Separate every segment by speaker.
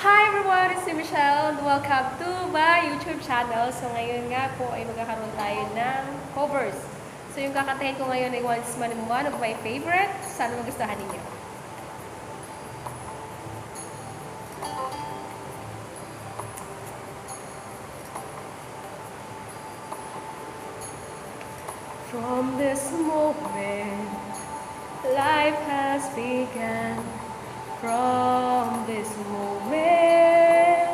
Speaker 1: Hi everyone, it's Michelle and welcome to my YouTube channel. So ngayon nga po ay magkakaroon tayo ng covers. So yung kakantahin ko ngayon ay Once Man and One of my favorite. Sana magustuhan ninyo. From this moment, life has begun. From this moment,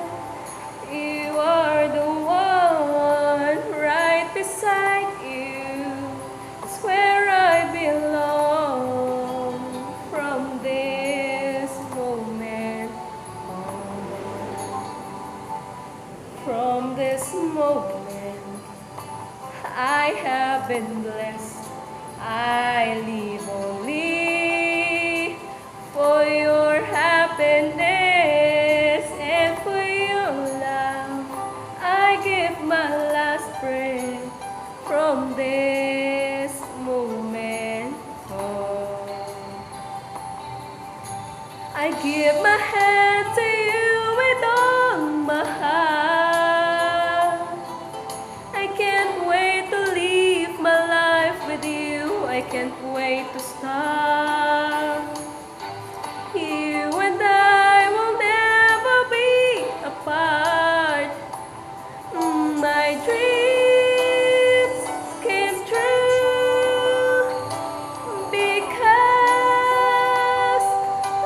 Speaker 1: you are the one right beside you. It's where I belong. From this moment on, from this moment, I have been blessed. I live only for your happiness and for your love. I give my last breath from this moment on. I give my hand to you with all my heart. I can't wait to live my life with you. I can't wait to start. You and I will never be apart. My dreams came true because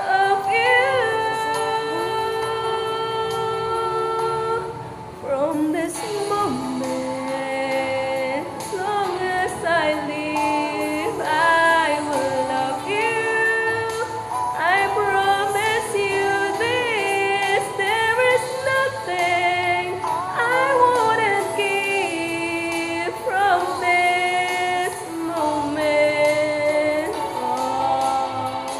Speaker 1: of you. From this moment, as long as I live, I will love you. I promise you this, there is nothing I wouldn't give from this moment on.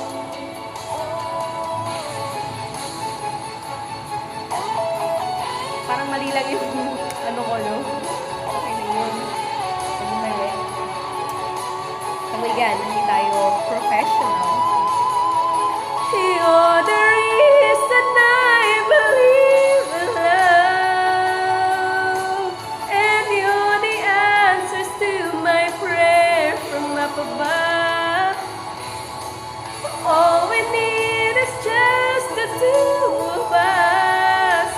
Speaker 1: Parang mali lang yung ano ko, no? Okay na yun. Hindi mali. Again, hindi tayo professional. You're the reason I believe in love, and you're the answers to my prayer from up above. All we need is just the two of us.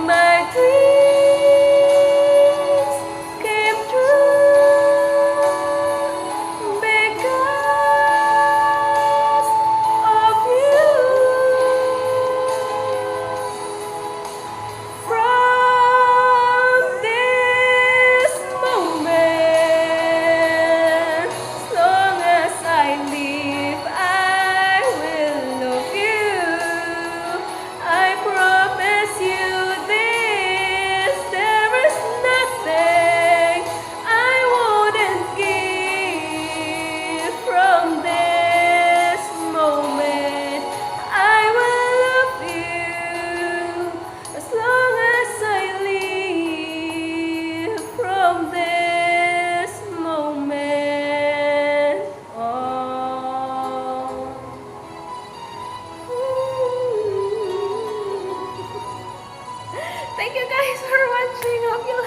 Speaker 1: My dreams came true because of you. From this moment, as long as I live, I will love you. I promise you this, there is nothing I wouldn't give from this moment. I will love you as long as I live from this moment on. Thank you guys for watching. Hope you